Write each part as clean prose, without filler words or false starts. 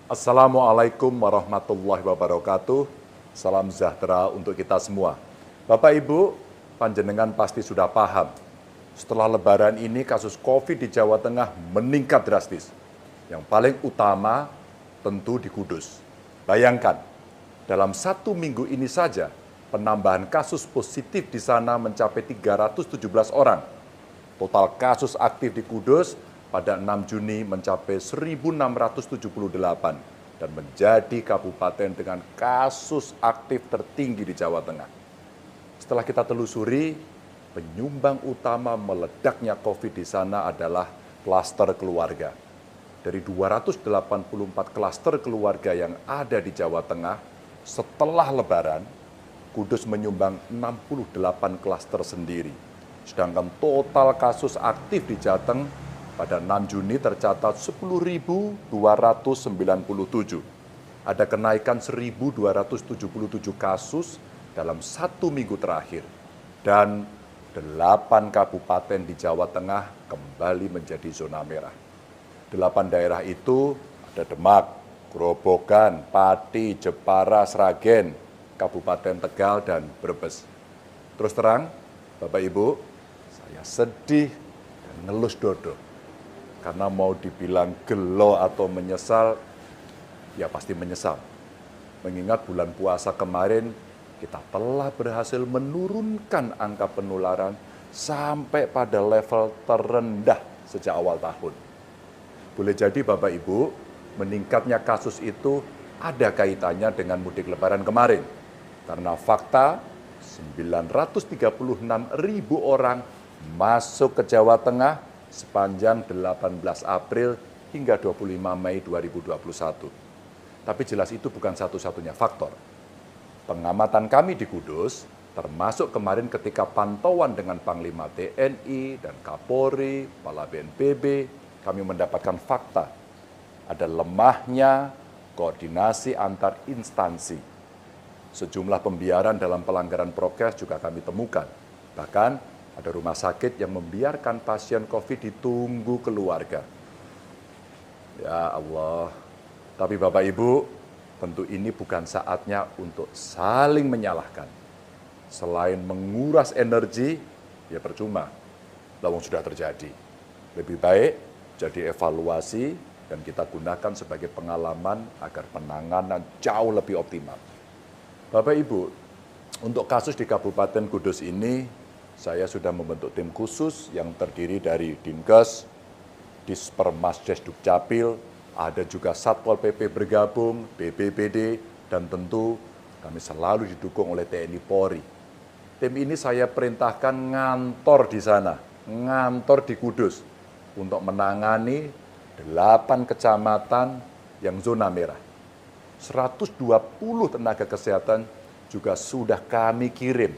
Assalamualaikum warahmatullahi wabarakatuh. Salam sejahtera untuk kita semua. Bapak Ibu, panjenengan pasti sudah paham. Setelah Lebaran ini kasus COVID di Jawa Tengah meningkat drastis. Yang paling utama tentu di Kudus. Bayangkan, dalam 1 minggu ini saja penambahan kasus positif di sana mencapai 317 orang. Total kasus aktif di Kudus pada 6 Juni mencapai 1.678 dan menjadi kabupaten dengan kasus aktif tertinggi di Jawa Tengah. Setelah kita telusuri, penyumbang utama meledaknya COVID di sana adalah klaster keluarga. Dari 284 klaster keluarga yang ada di Jawa Tengah, setelah Lebaran, Kudus menyumbang 68 klaster sendiri. Sedangkan total kasus aktif di Jateng pada 6 Juni tercatat 10.297. Ada kenaikan 1.277 kasus dalam 1 minggu terakhir. Dan 8 kabupaten di Jawa Tengah kembali menjadi zona merah. 8 daerah itu ada Demak, Grobogan, Pati, Jepara, Sragen, Kabupaten Tegal, dan Brebes. Terus terang, Bapak Ibu, saya sedih dan ngelus dodo. Karena mau dibilang gelo atau menyesal, ya pasti menyesal. Mengingat bulan puasa kemarin, kita telah berhasil menurunkan angka penularan sampai pada level terendah sejak awal tahun. Boleh jadi Bapak Ibu, meningkatnya kasus itu ada kaitannya dengan mudik Lebaran kemarin. Karena fakta, 936.000 orang masuk ke Jawa Tengah sepanjang 18 April hingga 25 Mei 2021. Tapi jelas itu bukan satu-satunya faktor. Pengamatan kami di Kudus, termasuk kemarin ketika pantauan dengan Panglima TNI dan Kapolri, Kepala BNPB, kami mendapatkan fakta. Ada lemahnya koordinasi antar instansi. Sejumlah pembiaran dalam pelanggaran prokes juga kami temukan. Bahkan ada rumah sakit yang membiarkan pasien COVID ditunggu keluarga. Ya Allah. Tapi Bapak Ibu, tentu ini bukan saatnya untuk saling menyalahkan. Selain menguras energi, ya percuma. Lawang sudah terjadi. Lebih baik jadi evaluasi dan kita gunakan sebagai pengalaman agar penanganan jauh lebih optimal. Bapak Ibu, untuk kasus di Kabupaten Kudus ini, saya sudah membentuk tim khusus yang terdiri dari Dinkes, Dispermasdes Dukcapil, ada juga Satpol PP bergabung, BPBD, dan tentu kami selalu didukung oleh TNI Polri. Tim ini saya perintahkan ngantor di sana, ngantor di Kudus, untuk menangani 8 kecamatan yang zona merah. 120 tenaga kesehatan juga sudah kami kirim.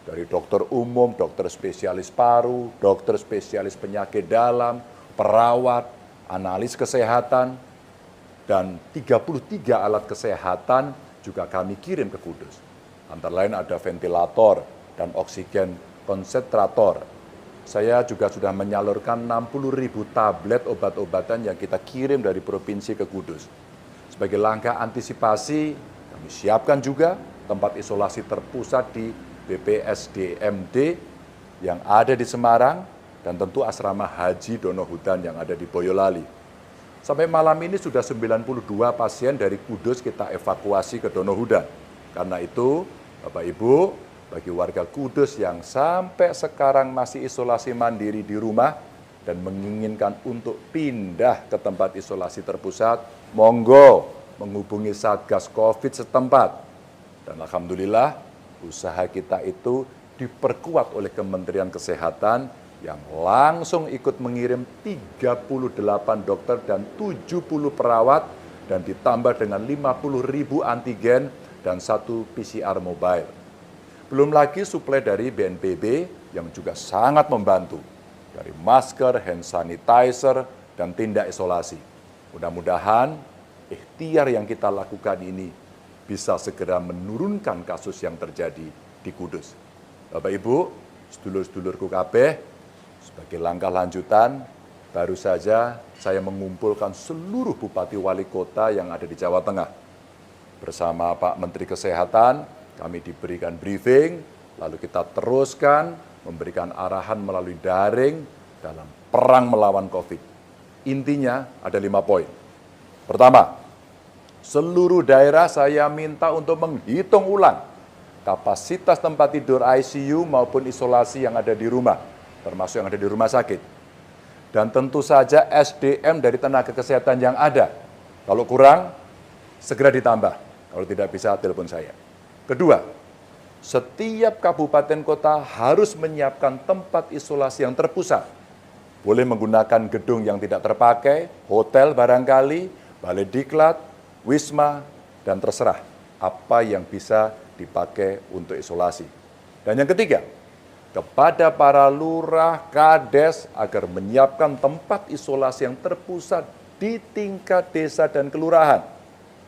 Dari dokter umum, dokter spesialis paru, dokter spesialis penyakit dalam, perawat, analis kesehatan, dan 33 alat kesehatan juga kami kirim ke Kudus. Antara lain ada ventilator dan oksigen konsentrator. Saya juga sudah menyalurkan 60.000 tablet obat-obatan yang kita kirim dari provinsi ke Kudus. Sebagai langkah antisipasi, kami siapkan juga tempat isolasi terpusat di BPSDMD yang ada di Semarang dan tentu asrama haji Donohudan yang ada di Boyolali. Sampai malam ini sudah 92 pasien dari Kudus kita evakuasi ke Donohudan. Karena itu, Bapak Ibu, bagi warga Kudus yang sampai sekarang masih isolasi mandiri di rumah dan menginginkan untuk pindah ke tempat isolasi terpusat, monggo menghubungi Satgas COVID setempat. Dan alhamdulillah, usaha kita itu diperkuat oleh Kementerian Kesehatan yang langsung ikut mengirim 38 dokter dan 70 perawat dan ditambah dengan 50.000 antigen dan 1 PCR mobile. Belum lagi suplai dari BNPB yang juga sangat membantu. Dari masker, hand sanitizer, dan tindak isolasi. Mudah-mudahan ikhtiar yang kita lakukan ini bisa segera menurunkan kasus yang terjadi di Kudus. Bapak Ibu, sedulur-sedulurku kabeh, sebagai langkah lanjutan, baru saja saya mengumpulkan seluruh bupati wali kota yang ada di Jawa Tengah. Bersama Pak Menteri Kesehatan, kami diberikan briefing, lalu kita teruskan memberikan arahan melalui daring dalam perang melawan COVID. Intinya ada 5 poin. Pertama, seluruh daerah saya minta untuk menghitung ulang kapasitas tempat tidur ICU maupun isolasi yang ada di rumah, termasuk yang ada di rumah sakit. Dan tentu saja SDM dari tenaga kesehatan yang ada. Kalau kurang, segera ditambah. Kalau tidak bisa, telepon saya. Kedua, setiap kabupaten kota harus menyiapkan tempat isolasi yang terpusat. Boleh menggunakan gedung yang tidak terpakai, hotel barangkali, balai diklat, wisma, dan terserah apa yang bisa dipakai untuk isolasi. Dan yang ketiga, kepada para lurah, kades agar menyiapkan tempat isolasi yang terpusat di tingkat desa dan kelurahan.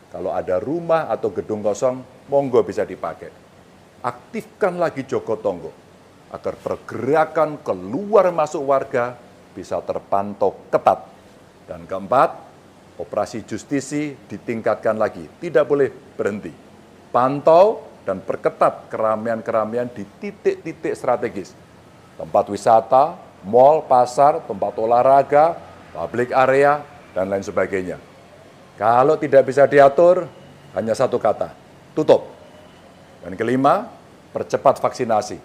Kalau ada rumah atau gedung kosong, monggo bisa dipakai. Aktifkan lagi Jogotongo agar pergerakan keluar masuk warga bisa terpantau ketat. Dan keempat, operasi justisi ditingkatkan lagi, tidak boleh berhenti. Pantau dan perketat keramaian-keramaian di titik-titik strategis. Tempat wisata, mal, pasar, tempat olahraga, public area, dan lain sebagainya. Kalau tidak bisa diatur, hanya satu kata, tutup. Dan kelima, percepat vaksinasi.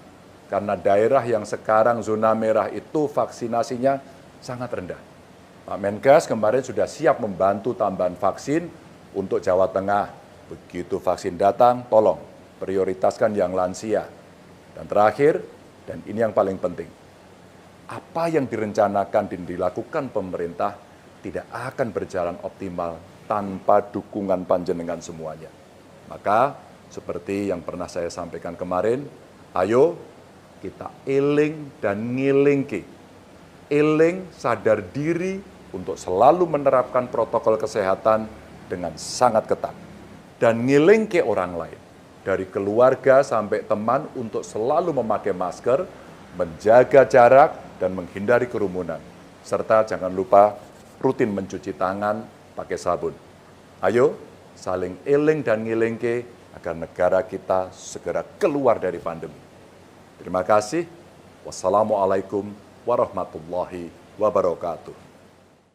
Karena daerah yang sekarang zona merah itu vaksinasinya sangat rendah. Pak Menkes kemarin sudah siap membantu tambahan vaksin untuk Jawa Tengah. Begitu vaksin datang, tolong prioritaskan yang lansia. Dan terakhir, dan ini yang paling penting, apa yang direncanakan dan dilakukan pemerintah tidak akan berjalan optimal tanpa dukungan panjenengan semuanya. Maka, seperti yang pernah saya sampaikan kemarin, ayo kita eling dan ngilingke. Eling, sadar diri untuk selalu menerapkan protokol kesehatan dengan sangat ketat. Dan ngilingke orang lain. Dari keluarga sampai teman untuk selalu memakai masker, menjaga jarak, dan menghindari kerumunan. Serta jangan lupa rutin mencuci tangan pakai sabun. Ayo saling eling dan ngilingke agar negara kita segera keluar dari pandemi. Terima kasih. Wassalamualaikum warahmatullahi wabarakatuh.